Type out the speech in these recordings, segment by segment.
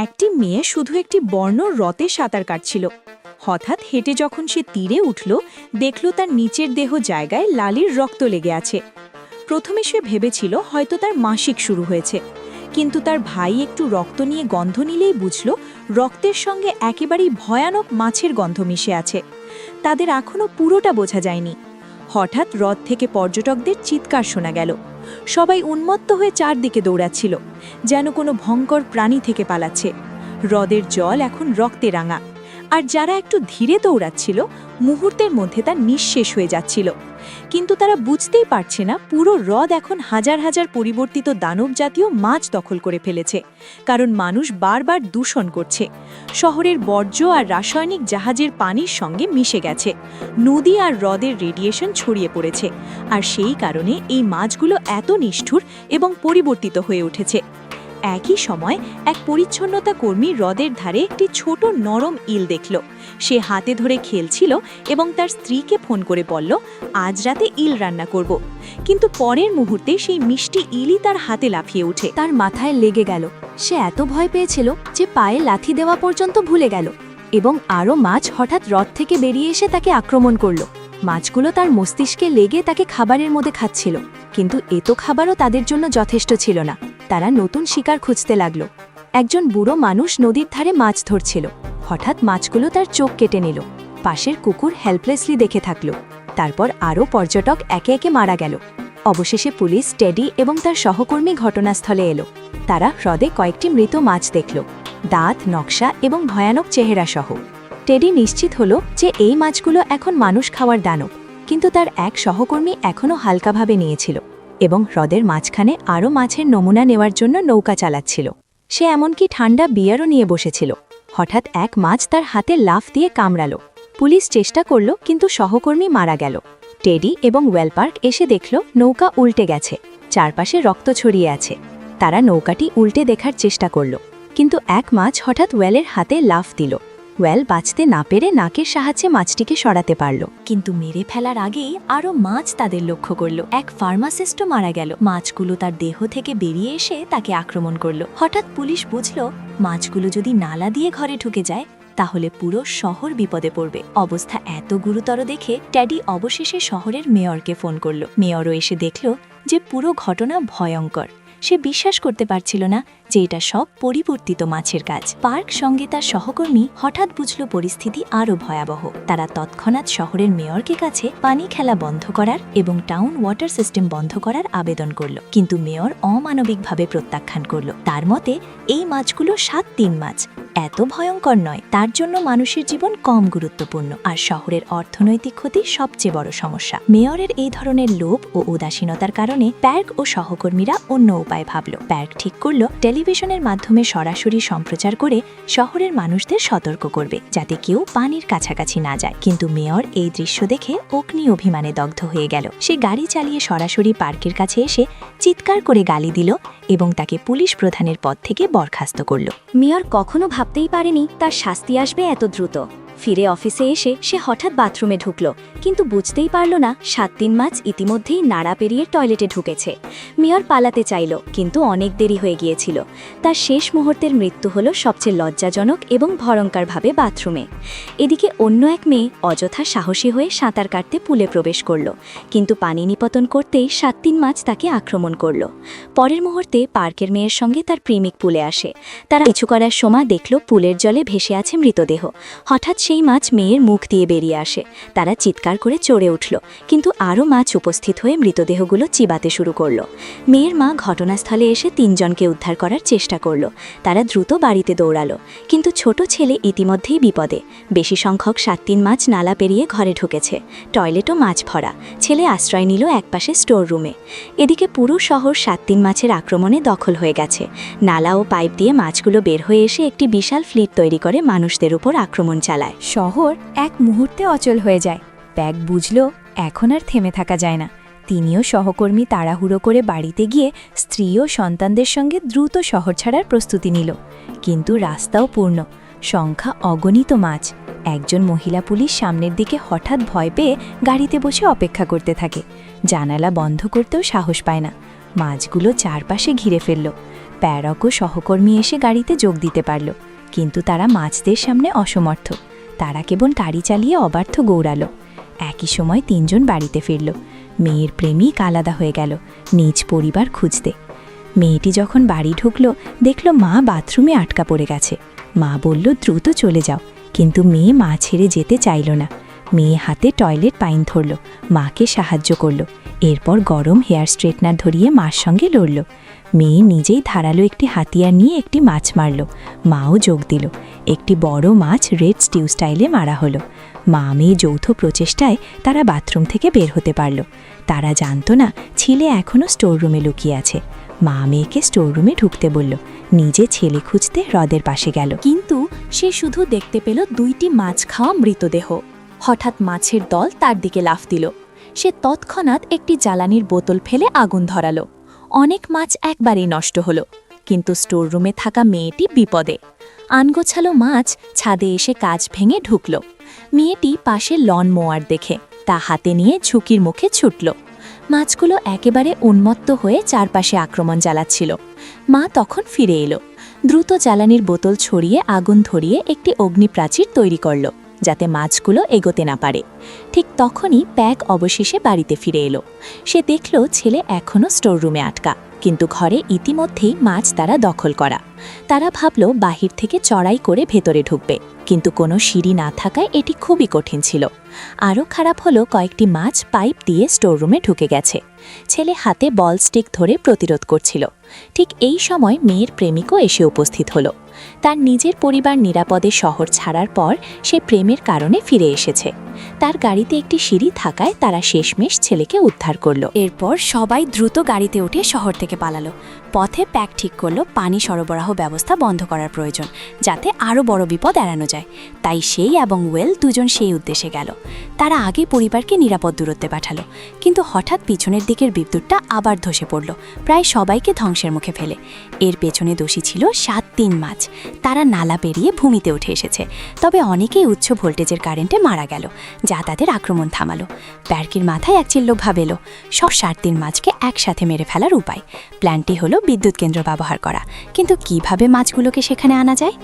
একটি মেয়ে শুধু একটি বর্ণ রতে সাঁতার কাটছিল। হঠাৎ হেঁটে যখন সে তীরে উঠল, দেখল তার নিচের দেহ জায়গায় লালির রক্ত লেগে আছে। প্রথমে সে ভেবেছিল হয়তো তার মাসিক শুরু হয়েছে, কিন্তু তার ভাই একটু রক্ত নিয়ে গন্ধ নিলেই বুঝল রক্তের সঙ্গে একেবারেই ভয়ানক মাছের গন্ধ মিশে আছে। তাদের এখনও পুরোটা বোঝা যায়নি। হঠাৎ হ্রদ থেকে পর্যটকদের চিৎকার শোনা গেল। সবাই উন্মত্ত হয়ে চারদিকে দৌড়াচ্ছিল, যেন কোনো ভয়ঙ্কর প্রাণী থেকে পালাচ্ছে। হ্রদের জল এখন রক্তে রাঙা, আর যারা একটু ধীরে দৌড়াচ্ছিল মুহূর্তের মধ্যে তা নিঃশেষ হয়ে যাচ্ছিল। কিন্তু তারা বুঝতেই পারছে না পুরো হ্রদ এখন হাজার হাজার পরিবর্তিত দানব জাতীয় মাছ দখল করে ফেলেছে, কারণ মানুষ বারবার দূষণ করছে। শহরের বর্জ্য আর রাসায়নিক জাহাজের পানির সঙ্গে মিশে গেছে, নদী আর হ্রদের রেডিয়েশন ছড়িয়ে পড়েছে, আর সেই কারণে এই মাছগুলো এত নিষ্ঠুর এবং পরিবর্তিত হয়ে উঠেছে। একই সময় এক পরিচ্ছন্নতা কর্মী হ্রদের ধারে একটি ছোট নরম ইল দেখল। সে হাতে ধরে খেলছিল এবং তার স্ত্রীকে ফোন করে বলল, আজ রাতে ইল রান্না করব। কিন্তু পরের মুহূর্তে সেই মিষ্টি ইলই তার হাতে লাফিয়ে ওঠে। তার মাথায় লেগে গেল। সে এত ভয় পেয়েছিল যে পায়ে লাথি দেওয়া পর্যন্ত ভুলে গেল, এবং আরও মাছ হঠাৎ হ্রদ থেকে বেরিয়ে এসে তাকে আক্রমণ করল। মাছগুলো তার মস্তিষ্কে লেগে তাকে খাবারের মধ্যে খাচ্ছিল, কিন্তু এত খাবারও তাদের জন্য যথেষ্ট ছিল না। তারা নতুন শিকার খুঁজতে লাগল। একজন বুড়ো মানুষ নদীর ধারে মাছ ধরছিল। হঠাৎ মাছগুলো তার চোখ কেটে নিল। পাশের কুকুর হেল্পলেসলি দেখে থাকল। তারপর আরও পর্যটক একে একে মারা গেল। অবশেষে পুলিশ, টেডি এবং তার সহকর্মী ঘটনাস্থলে এলো। তারা হ্রদে কয়েকটি মৃত মাছ দেখল, দাঁত, নকশা এবং ভয়ানক চেহারা সহ। টেডি নিশ্চিত হলো যে এই মাছগুলো এখন মানুষ খাওয়ার দানব, কিন্তু তার এক সহকর্মী এখনও হালকাভাবে নিয়েছিল এবং হ্রদের মাঝখানে আরও মাছের নমুনা নেওয়ার জন্য নৌকা চালাচ্ছিল। সে এমনকি ঠান্ডা বিয়ারও নিয়ে বসেছিল। হঠাৎ এক মাছ তার হাতে লাফ দিয়ে কামড়ালো। পুলিশ চেষ্টা করল, কিন্তু সহকর্মী মারা গেল। টেডি এবং ওয়েলপার্ক এসে দেখল নৌকা উল্টে গেছে, চারপাশে রক্ত ছড়িয়ে আছে। তারা নৌকাটি উল্টে দেখার চেষ্টা করল, কিন্তু এক মাছ হঠাৎ ওয়েলের হাতে লাফ দিল। ওয়েল বাঁচতে না পেরে নাকের সাহায্যে মাছটিকে সরাতে পারল, কিন্তু মেরে ফেলার আগেই আরও মাছ তাদের লক্ষ্য করল। এক ফার্মাসিস্টও মারা গেল। মাছগুলো তার দেহ থেকে বেরিয়ে এসে তাকে আক্রমণ করল। হঠাৎ পুলিশ বুঝল মাছগুলো যদি নালা দিয়ে ঘরে ঢুকে যায় তাহলে পুরো শহর বিপদে পড়বে। অবস্থা এত গুরুতর দেখে ট্যাডি অবশেষে শহরের মেয়রকে ফোন করল। মেয়রও এসে দেখল যে পুরো ঘটনা ভয়ঙ্কর। সে বিশ্বাস করতে পারছিল না যে এটা সব পরিবর্তিত মাছের কাজ। পার্ক সঙ্গে তার সহকর্মী হঠাৎ বুঝল পরিস্থিতি আরও ভয়াবহ। তারা তৎক্ষণাৎ শহরের মেয়রকে কাছে পানি খেলা বন্ধ করার এবং টাউন ওয়াটার সিস্টেম বন্ধ করার আবেদন করল, কিন্তু মেয়র অমানবিকভাবে প্রত্যাখ্যান করল। তার মতে এই মাছগুলো 7-3 মাছ, এত ভয়ঙ্কর নয়। তার জন্য মানুষের জীবন কম গুরুত্বপূর্ণ, আর শহরের অর্থনৈতিক ক্ষতি সবচেয়ে বড় সমস্যা। মেয়রের এই ধরনের লোভ ও উদাসীনতার কারণে প্যার্ক ও সহকর্মীরা অন্য উপায় ভাবল। প্যার্ক ঠিক করল টেলিভিশনের মাধ্যমে সরাসরি সম্প্রচার করে শহরের মানুষদের সতর্ক করবে, যাতে কেউ পানির কাছাকাছি না যায়। কিন্তু মেয়র এই দৃশ্য দেখে অগ্নি অভিমানে দগ্ধ হয়ে গেল। সে গাড়ি চালিয়ে সরাসরি পার্কের কাছে এসে চিৎকার করে গালি দিল এবং তাকে পুলিশ প্রধানের পদ থেকে বরখাস্ত করল। মেয়র কখনো ভাবতেই পারেনি তার শাস্তি আসবে এত দ্রুত। ফিরে অফিসে এসে সে হঠাৎ বাথরুমে ঢুকল, কিন্তু বুঝতেই পারল না 7-3 মাছ ইতিমধ্যেই নাড়া পেরিয়ে টয়লেটে ঢুকেছে। মেয়র পালাতে চাইল, কিন্তু অনেক দেরি হয়ে গিয়েছিল। তার শেষ মুহূর্তের মৃত্যু হলো সবচেয়ে লজ্জাজনক এবং ভয়ঙ্করভাবে বাথরুমে। এদিকে অন্য এক মেয়ে অযথা সাহসী হয়ে সাঁতার কাটতে পুলে প্রবেশ করল, কিন্তু পানি নিপতন করতেই 7-3 মাছ তাকে আক্রমণ করল। পরের মুহূর্তে পার্কের মেয়ের সঙ্গে তার প্রেমিক পুলে আসে। তারা কিছু করার সময় দেখল পুলের জলে ভেসে আছে মৃতদেহ। হঠাৎ সেই মাছ মেয়ের মুখ দিয়ে বেরিয়ে আসে। তারা চিৎকার করে চড়ে উঠল, কিন্তু আরও মাছ উপস্থিত হয়ে মৃতদেহগুলো চিবাতে শুরু করল। মেয়ের মা ঘটনাস্থলে এসে 3 জনকে উদ্ধার করার চেষ্টা করল। তারা দ্রুত বাড়িতে দৌড়ালো, কিন্তু ছোট ছেলে ইতিমধ্যেই বিপদে। বেশি সংখ্যক 7-3 মাছ নালা পেরিয়ে ঘরে ঢুকেছে। টয়লেটও মাছ ভরা। ছেলে আশ্রয় নিল একপাশে স্টোর রুমে। এদিকে পুরো শহর 7-3 মাছের আক্রমণে দখল হয়ে গেছে। নালা ও পাইপ দিয়ে মাছগুলো বের হয়ে এসে একটি বিশাল ফ্লিট তৈরি করে মানুষদের উপর আক্রমণ চালায়। শহর এক মুহূর্তে অচল হয়ে যায়। প্যাক বুঝল এখন আর থেমে থাকা যায় না। তিনিও সহকর্মী তাড়াহুড়ো করে বাড়িতে গিয়ে স্ত্রী ও সন্তানদের সঙ্গে দ্রুত শহর ছাড়ার প্রস্তুতি নিল, কিন্তু রাস্তাও পূর্ণ, সংখ্যা অগণিত মাছ। একজন মহিলা পুলিশ সামনের দিকে হঠাৎ ভয় পেয়ে গাড়িতে বসে অপেক্ষা করতে থাকে। জানালা বন্ধ করতেও সাহস পায় না। মাছগুলো চারপাশে ঘিরে ফেলল। প্যারক ও সহকর্মী এসে গাড়িতে যোগ দিতে পারল, কিন্তু তারা মাছদের সামনে অসমর্থ। তারা কেবল গাড়ি চালিয়ে অবার্থ গৌড়ালো। একই সময় 3 জন বাড়িতে ফিরল। মেয়ের প্রেমিক আলাদা হয়ে গেল নিজ পরিবার খুঁজতে। মেয়েটি যখন বাড়ি ঢুকল, দেখল মা বাথরুমে আটকা পড়ে গেছে। মা বলল দ্রুত চলে যাও, কিন্তু মেয়ে মা ছেড়ে যেতে চাইল না। মেয়ে হাতে টয়লেট পাইন ধরল, মাকে সাহায্য করল। এরপর গরম হেয়ার স্ট্রেটনার ধরিয়ে মার সঙ্গে লড়ল। মেয়ে নিজেই ধারালো একটি হাতিয়ার নিয়ে একটি মাছ মারল। মাও যোগ দিল। একটি বড় মাছ রেড স্টিউ স্টাইলে মারা হলো। মা মেয়ে যৌথ প্রচেষ্টায় তারা বাথরুম থেকে বের হতে পারল। তারা জানত না ছেলে এখনও স্টোররুমে লুকিয়ে আছে। মা মেয়েকে স্টোররুমে ঢুকতে বলল। নিজে ছেলে খুঁজতে হ্রদের পাশে গেল, কিন্তু সে শুধু দেখতে পেল 2টি মাছ খাওয়া মৃতদেহ। হঠাৎ মাছের দল তার দিকে লাফ দিল। সে তৎক্ষণাৎ একটি জ্বালানির বোতল ফেলে আগুন ধরালো। অনেক মাছ একবারেই নষ্ট হলো, কিন্তু স্টোররুমে থাকা মেয়েটি বিপদে। আনগোছালো মাছ ছাদে এসে কাজ ভেঙে ঢুকল। মেয়েটি পাশে লন মোয়ার দেখে তা হাতে নিয়ে ঝুঁকির মুখে ছুটল। মাছগুলো একেবারে উন্মত্ত হয়ে চারপাশে আক্রমণ চালাচ্ছিল। মা তখন ফিরে এলো। দ্রুত জ্বালানির বোতল ছড়িয়ে আগুন ধরিয়ে একটি অগ্নিপ্রাচীর তৈরি করল, যাতে মাছগুলো এগোতে না পারে। ঠিক তখনই প্যাক অবশেষে বাড়িতে ফিরে এলো। সে দেখল ছেলে এখনও স্টোররুমে আটকা, কিন্তু ঘরে ইতিমধ্যেই মাছ তারা দখল করা। তারা ভাবল বাহির থেকে চড়াই করে ভেতরে ঢুকবে, কিন্তু কোনো সিঁড়ি না থাকায় এটি খুবই কঠিন ছিল। আরও খারাপ হলো কয়েকটি মাছ পাইপ দিয়ে স্টোররুমে ঢুকে গেছে। ছেলে হাতে বল স্টিক ধরে প্রতিরোধ করছিল। ঠিক এই সময় মেয়ের প্রেমিকও এসে উপস্থিত হলো। তার নিজের পরিবার নিরাপদে শহর ছাড়ার পর সে প্রেমের কারণে ফিরে এসেছে। তার গাড়িতে একটি সিঁড়ি থাকায় তারা শেষমেশ ছেলেকে উদ্ধার করল। এরপর সবাই দ্রুত গাড়িতে উঠে শহর থেকে পালালো। পথে প্যাক ঠিক করল পানি সরবরাহ ব্যবস্থা বন্ধ করার প্রয়োজন, যাতে আরও বড় বিপদ এড়ানো যায়। তাই সেই এবং ওয়েল দুজন সেই উদ্দেশ্যে গেল। তারা আগে পরিবারকে নিরাপদ দূরত্বে পাঠালো, কিন্তু হঠাৎ পিছনের দিকের বিদ্যুৎটা আবার ধসে পড়ল, প্রায় সবাইকে ধ্বংসের মুখে ফেলে। এর পেছনে দোষী ছিল 7 মাছ। তারা নালা পেরিয়ে ভূমিতে উঠে এসেছে, তবে অনেকেই উচ্চ ভোল্টেজের কারেন্টে মারা গেল, যা তাদের আক্রমণ থামালো। প্যার্কির মাথায় এক চিল্লক ভাব এলো, সব 7 মাছকে একসাথে মেরে ফেলার উপায়। প্ল্যানটি হলো বিদ্যুৎ কেন্দ্র ব্যবহার করা, কিন্তু কিভাবে মাছগুলোকে সেখানে আনা যায়?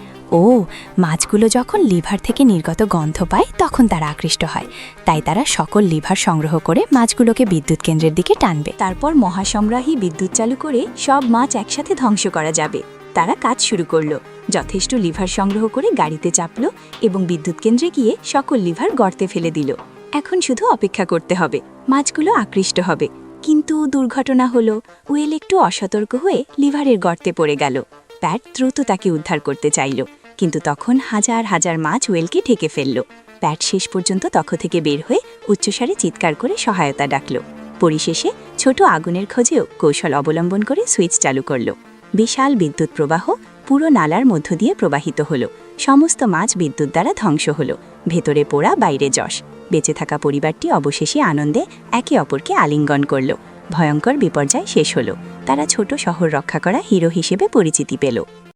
মাছগুলো যখন লিভার থেকে নির্গত গন্ধ পায় তখন তারা আকৃষ্ট হয়। তাই তারা সকল লিভার সংগ্রহ করে মাছগুলোকে বিদ্যুৎ কেন্দ্রের দিকে টানবে। তারপর মহাসংগ্রাহী বিদ্যুৎ চালু করে সব মাছ একসাথে ধ্বংস করা যাবে। তারা কাজ শুরু করলো। যথেষ্ট লিভার সংগ্রহ করে গাড়িতে চাপল এবং বিদ্যুৎ কেন্দ্রে গিয়ে সকল লিভার গর্তে ফেলে দিল। এখন শুধু অপেক্ষা করতে হবে, মাছগুলো আকৃষ্ট হবে। কিন্তু দুর্ঘটনা হলো, ওয়েল একটু অসতর্ক হয়ে লিভারের গর্তে পড়ে গেল। প্যাট দ্রুত তাকে উদ্ধার করতে চাইল, কিন্তু তখন হাজার হাজার মাছ ওয়েলকে ঢেকে ফেলল। প্যাট শেষ পর্যন্ত তখ থেকে বের হয়ে উচ্চস্বরে চিৎকার করে সহায়তা ডাকল। পরিশেষে ছোট আগুনের খোঁজেও কৌশল অবলম্বন করে সুইচ চালু করল। বিশাল বিদ্যুৎ প্রবাহ পুরো নালার মধ্য দিয়ে প্রবাহিত হলো। সমস্ত মাছ বিদ্যুৎ দ্বারা ধ্বংস হলো। ভেতরে পোড়া, বাইরে যশ। বেঁচে থাকা পরিবারটি অবশেষে আনন্দে একে অপরকে আলিঙ্গন করল। ভয়ঙ্কর বিপর্যয় শেষ হলো। তারা ছোট শহর রক্ষা করা হিরো হিসেবে পরিচিতি পেল।